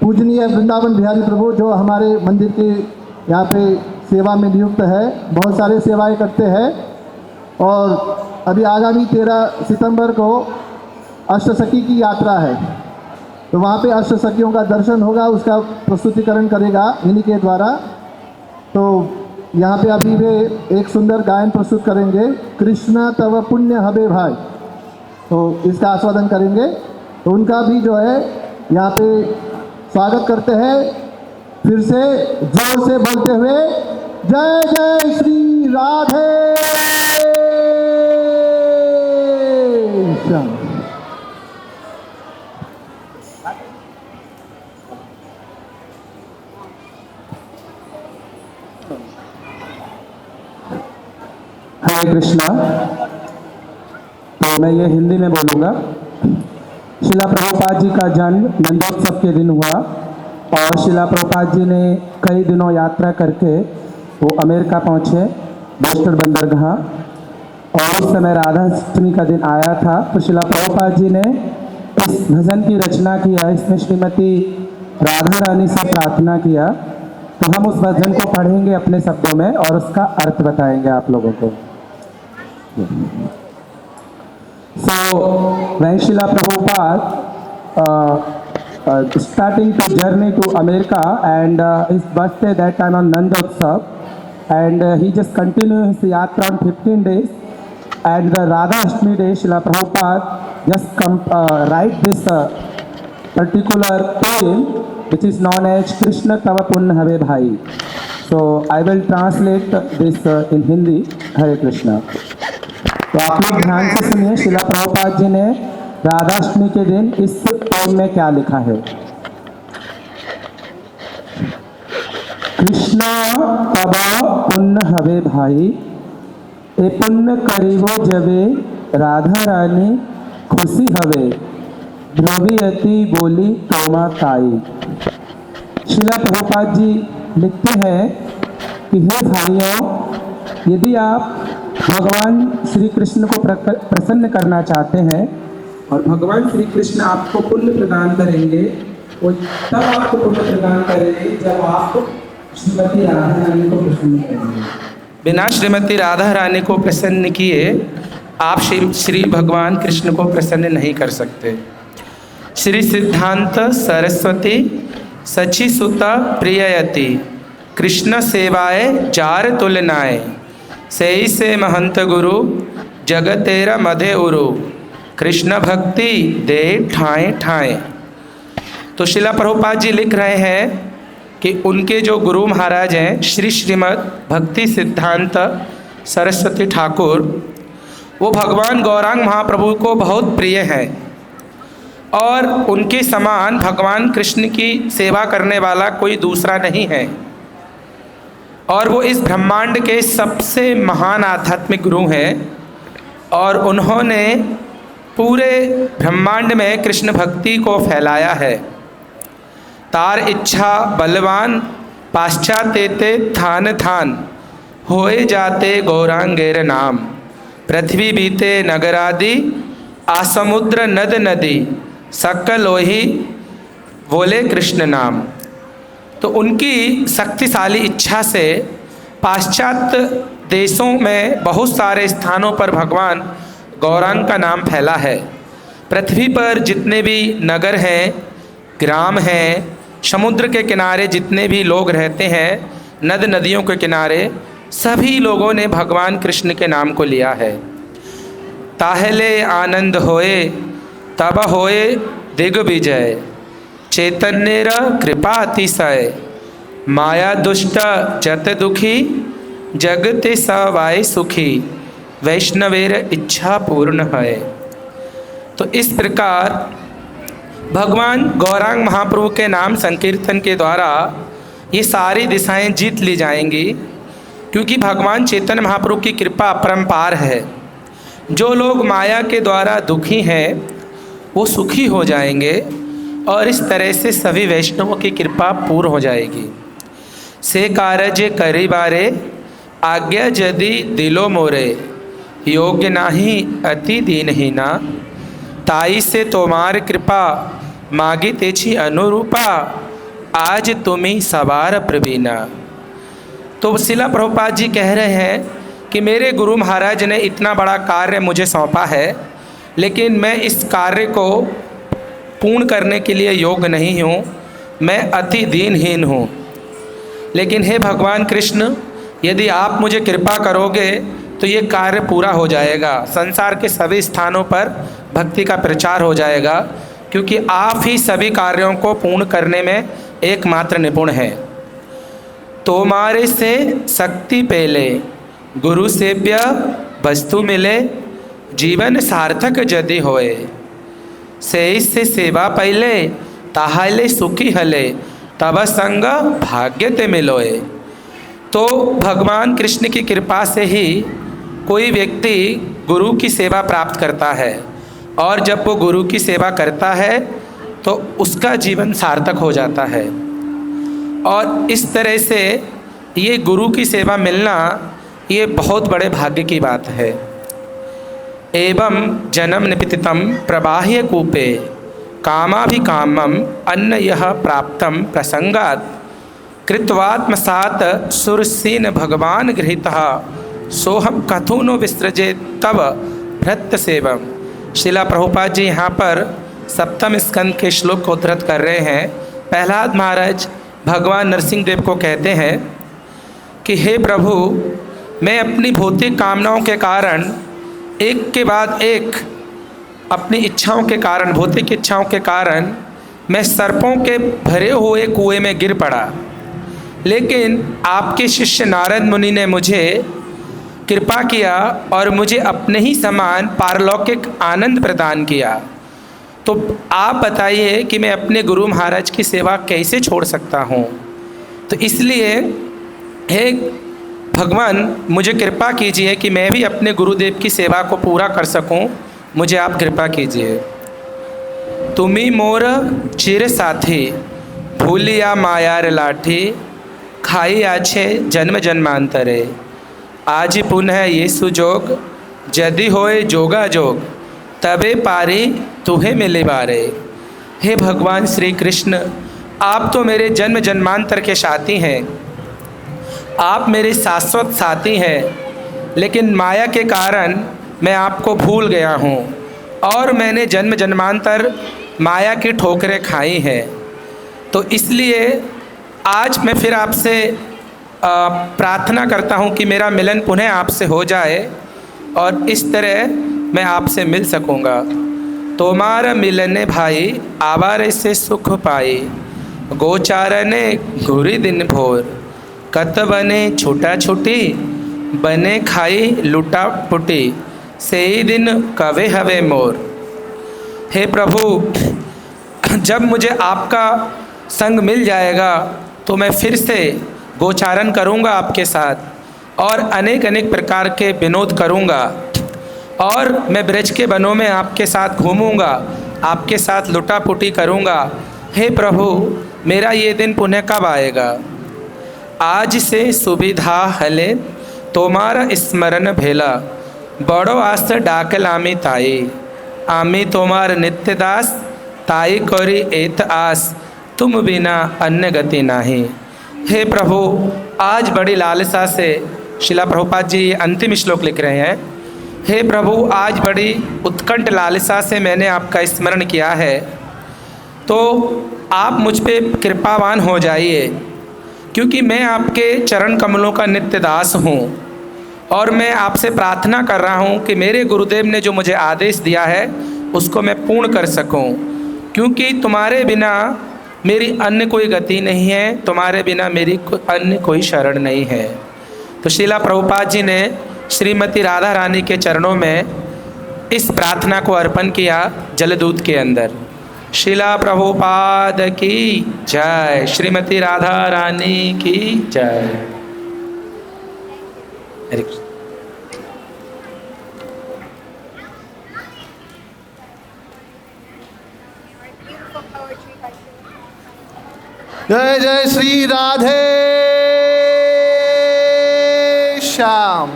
पूजनीय वृंदावन बिहारी प्रभु जो हमारे मंदिर के यहाँ पे सेवा में नियुक्त है, बहुत सारे सेवाएं करते हैं। और अभी आगामी 13 सितंबर को अष्टसखी की यात्रा है, तो वहाँ पे अष्टसखियों का दर्शन होगा, उसका प्रस्तुतिकरण करेगा इन्हीं के द्वारा। तो यहाँ पे अभी वे एक सुंदर गायन प्रस्तुत करेंगे, कृष्ण तव पुण्य हबे भाई, तो इसका आस्वादन करेंगे। तो उनका भी जो है यहाँ पे स्वागत करते हैं। फिर से जोर से बोलते हुए जय जय श्री राधे श्याम। हरे कृष्णा। तो मैं ये हिंदी में बोलूँगा। शिला प्रभुपाद जी का जन्म नंदोत्सव के दिन हुआ और शिला प्रभुपाद जी ने कई दिनों यात्रा करके वो अमेरिका पहुँचे, बोस्टन बंदरगाह। और उस समय राधाष्टमी का दिन आया था, तो शिला प्रभुपाद जी ने इस भजन की रचना किया। इसमें श्रीमती राधा रानी से प्रार्थना किया। तो हम उस भजन को पढ़ेंगे अपने शब्दों में और उसका अर्थ बताएंगे आप लोगों को। So when Srila Prabhupada starting to journey to America, and his birthday that time on Nandotsav, and he just continued his yatra on 15 days, and the Radha Ashtami day Srila Prabhupada just write this particular poem which is known as Krishna Tava Punna Have Bhai. So I will translate this in Hindi. Hare Krishna. तो आप लोग ध्यान से सुनिए, शिला प्रभुपाद जी ने राधाष्टमी के दिन इस पोम में क्या लिखा है। कृष्ण तब पुण्य हवे भाई, ए पुण्य करीबो जबे राधा रानी खुशी हवे, ध्रुवीयति बोली तोमा ताई। शिला प्रभुपाद जी लिखते हैं कि हे भाइयों, यदि आप भगवान श्री कृष्ण को प्रसन्न करना चाहते हैं और भगवान श्री कृष्ण आपको पुण्य प्रदान करेंगे, वो तब आपको पुण्य प्रदान करेंगे जब आप श्रीमती राधा रानी को प्रसन्न करेंगे। बिना श्रीमती राधा रानी को प्रसन्न किए आप श्री भगवान कृष्ण को प्रसन्न नहीं कर सकते। श्री सिद्धांत सरस्वती सची सुता प्रिययति, कृष्ण सेवाए जार तुलनाए, सही से महंत गुरु जगतेरा मधे उरु, कृष्ण भक्ति दे ठाए ठाए। तो शिला प्रभुपाद जी लिख रहे हैं कि उनके जो गुरु महाराज हैं श्री श्रीमद् भक्ति सिद्धांत सरस्वती ठाकुर, वो भगवान गौरांग महाप्रभु को बहुत प्रिय हैं और उनके समान भगवान कृष्ण की सेवा करने वाला कोई दूसरा नहीं है। और वो इस ब्रह्मांड के सबसे महान आध्यात्मिक गुरु हैं और उन्होंने पूरे ब्रह्मांड में कृष्ण भक्ति को फैलाया है। तार इच्छा बलवान पाश्चात्यते थान थान, होए जाते गौरांगेर नाम, पृथ्वी बीते नगरादि आसमुद्र नद नदी, सकल ओहि बोले कृष्ण नाम। तो उनकी शक्तिशाली इच्छा से पाश्चात्य देशों में बहुत सारे स्थानों पर भगवान गौरांग का नाम फैला है। पृथ्वी पर जितने भी नगर हैं, ग्राम हैं, समुद्र के किनारे जितने भी लोग रहते हैं, नद नदियों के किनारे, सभी लोगों ने भगवान कृष्ण के नाम को लिया है। ताहले आनंद होए तब होए दिग्विजय, चैतन्येर कृपा अतिशय, माया दुष्ट जत दुखी, जगते सवाय सुखी, वैष्णवेर इच्छा पूर्ण है। तो इस प्रकार भगवान गौरांग महाप्रभु के नाम संकीर्तन के द्वारा ये सारी दिशाएं जीत ली जाएंगी, क्योंकि भगवान चैतन्य महाप्रभु की कृपा अपरंपार है। जो लोग माया के द्वारा दुखी हैं वो सुखी हो जाएंगे और इस तरह से सभी वैष्णवों की कृपा पूर्ण हो जाएगी। से कारज करी बारे आज्ञा यदि दिलो मोरे, योग्य नाही अति दीनहीना, ताई से तोमार कृपा मागी तेची अनुरूपा, आज तुम्हें सवार प्रवीणा। तो शिला प्रभुपाद जी कह रहे हैं कि मेरे गुरु महाराज ने इतना बड़ा कार्य मुझे सौंपा है, लेकिन मैं इस कार्य को पूर्ण करने के लिए योग्य नहीं हूँ, मैं अति दीनहीन हूँ। लेकिन हे भगवान कृष्ण, यदि आप मुझे कृपा करोगे तो ये कार्य पूरा हो जाएगा, संसार के सभी स्थानों पर भक्ति का प्रचार हो जाएगा, क्योंकि आप ही सभी कार्यों को पूर्ण करने में एकमात्र निपुण हैं। तोमारे से शक्ति पेले, गुरु सेव्य वस्तु मिले, जीवन सार्थक यदि होए, से सेवा पहले ताहले सुखी हले, तब संग भाग्य ते मिलोए। तो भगवान कृष्ण की कृपा से ही कोई व्यक्ति गुरु की सेवा प्राप्त करता है, और जब वो गुरु की सेवा करता है तो उसका जीवन सार्थक हो जाता है। और इस तरह से ये गुरु की सेवा मिलना ये बहुत बड़े भाग्य की बात है। एवं जन्म निपितितम प्रबाह्य कूपे, कामाभिकामम अन्न यह प्राप्तम प्रसंगात, कृत्वात्मसात सुरसीन भगवान गृहीतः, सोहम कथु नो विसृजे तब भृत्य सेवम। शिला प्रभुपाद जी यहाँ पर सप्तम स्कंद के श्लोक को उद्धृत कर रहे हैं। प्रहलाद महाराज भगवान नरसिंह देव को कहते हैं कि हे प्रभु, मैं अपनी भौतिक कामनाओं के कारण एक के बाद एक अपनी इच्छाओं के कारण, भौतिक इच्छाओं के कारण मैं सर्पों के भरे हुए कुएं में गिर पड़ा, लेकिन आपके शिष्य नारद मुनि ने मुझे कृपा किया और मुझे अपने ही समान पारलौकिक आनंद प्रदान किया। तो आप बताइए कि मैं अपने गुरु महाराज की सेवा कैसे छोड़ सकता हूँ। तो इसलिए हे भगवान, मुझे कृपा कीजिए कि मैं भी अपने गुरुदेव की सेवा को पूरा कर सकूं, मुझे आप कृपा कीजिए। तुम्ही मोर चिर साथी, भूलिया मायार लाठी, खाई आछे जन्म जन्मांतरे, आज पुनः ये सुजोग, यदि होए जोगा जोग, तबे पारी तुहे मिले बारे। हे भगवान श्री कृष्ण, आप तो मेरे जन्म जन्मांतर के साथी हैं, आप मेरे शाश्वत साथी हैं, लेकिन माया के कारण मैं आपको भूल गया हूँ और मैंने जन्म जन्मांतर माया की ठोकरें खाई हैं। तो इसलिए आज मैं फिर आपसे प्रार्थना करता हूँ कि मेरा मिलन पुनः आपसे हो जाए और इस तरह मैं आपसे मिल सकूँगा। तोमार मिलने भाई, आवारे से सुख पाई, गोचारने घूरी दिन भोर, कत बने छोटा छोटी, बने खाई लुटा पुटी, से ही दिन कवे हवे मोर। हे प्रभु, जब मुझे आपका संग मिल जाएगा तो मैं फिर से गोचारण करूंगा आपके साथ और अनेक अनेक प्रकार के विनोद करूंगा, और मैं ब्रज के वनों में आपके साथ घूमूंगा, आपके साथ लुटापुटी करूंगा। हे प्रभु, मेरा ये दिन पुनः कब आएगा। आज से सुविधा हले, तोमारा स्मरण भेला, बड़ो आस डाकल आमी ताई, आमी तोमार नित्य दास, ताई करी एत आस, तुम बिना अन्य गति नाही। हे प्रभु, आज बड़ी लालसा से, शिला प्रभुपाद जी अंतिम श्लोक लिख रहे हैं, हे प्रभु, आज बड़ी उत्कंठ लालसा से मैंने आपका स्मरण किया है, तो आप मुझ पे कृपावान हो जाइए, क्योंकि मैं आपके चरण कमलों का नित्य दास हूँ और मैं आपसे प्रार्थना कर रहा हूँ कि मेरे गुरुदेव ने जो मुझे आदेश दिया है उसको मैं पूर्ण कर सकूँ, क्योंकि तुम्हारे बिना मेरी अन्य कोई गति नहीं है, तुम्हारे बिना मेरी अन्य कोई शरण नहीं है। तो शिला प्रभुपाद जी ने श्रीमती राधा रानी के चरणों में इस प्रार्थना को अर्पण किया जलदूत के अंदर। शिला प्रभुपाद की जय, श्रीमती राधा रानी की जय। हरे कृष्ण। जय जय श्री राधे श्याम।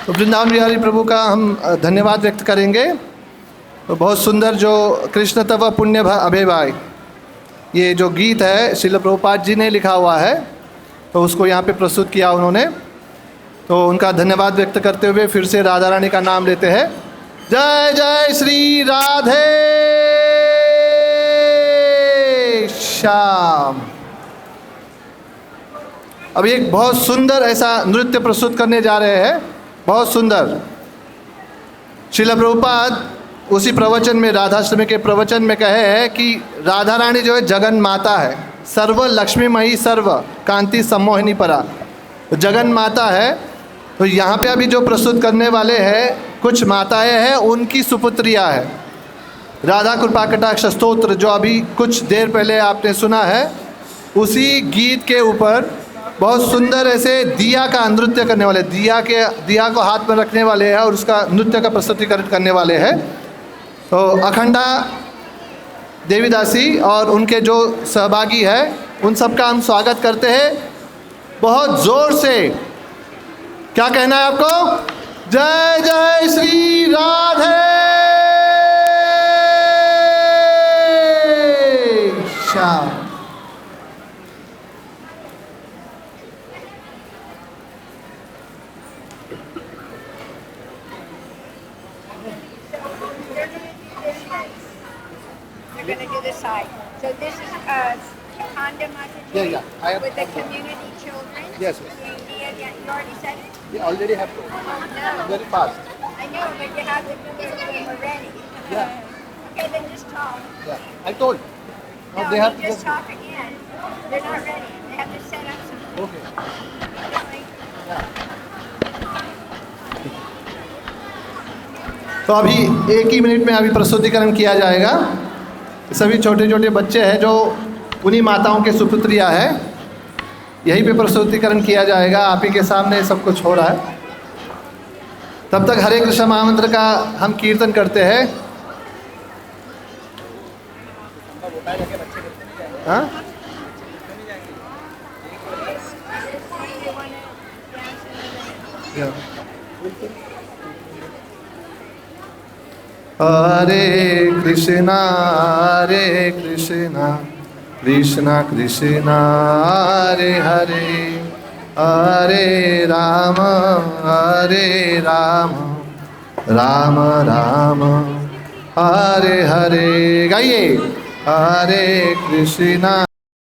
तो वृंदावन बिहारी प्रभु का हम धन्यवाद व्यक्त करेंगे। तो बहुत सुंदर जो कृष्ण तव पुण्य अभय भाई, ये जो गीत है श्रील प्रभुपाद जी ने लिखा हुआ है, तो उसको यहाँ पे प्रस्तुत किया उन्होंने। तो उनका धन्यवाद व्यक्त करते हुए फिर से राधा रानी का नाम लेते हैं। जय जय श्री राधे श्याम। अभी एक बहुत सुंदर ऐसा नृत्य प्रस्तुत करने जा रहे हैं, बहुत सुंदर। श्रील प्रभुपाद उसी प्रवचन में, राधाष्टमी के प्रवचन में कहे हैं कि राधा रानी जो है जगन माता है, सर्व लक्ष्मीमयी सर्व कांति सम्मोहिनी परा, तो जगन माता है। तो यहाँ पे अभी जो प्रस्तुत करने वाले हैं कुछ माताएं हैं, उनकी सुपुत्रियाँ है। राधा कृपा कटाक्ष स्तोत्र जो अभी कुछ देर पहले आपने सुना है, उसी गीत के ऊपर बहुत सुंदर ऐसे दिया का नृत्य करने वाले, दिया को हाथ में रखने वाले हैं और उसका नृत्य का प्रस्तुतिकरण करने वाले हैं। तो अखंडा देवीदासी और उनके जो सहभागी हैं उन सब का हम स्वागत करते हैं बहुत ज़ोर से। क्या कहना है आपको? जय जय Shri Radhe Shyam. We're going to do this side. So this is Khanda Mataji Yeah, I have- with the community children. Yes, You already said it? We already have to. No. Very fast. I know, but you have to do it when we're ready. Yeah. Okay, then just talk. Yeah, I told. Now No, they have you to just talk again. They're not ready. They have to set up something. Okay. Like, तो अभी 1 ही minute में अभी प्रस्तुतिकरण किया जाएगा। सभी छोटे छोटे बच्चे हैं जो उन्हीं माताओं के सुपुत्रियाँ हैं, यहीं पे प्रस्तुतिकरण किया जाएगा। आप ही के सामने सब कुछ हो रहा है। तब तक हरे कृष्ण महामंत्र का हम कीर्तन करते हैं। हाँ? Yeah. हरे कृष्णा कृष्णा कृष्णा हरे हरे, हरे राम राम राम हरे हरे। गाइए हरे कृष्णा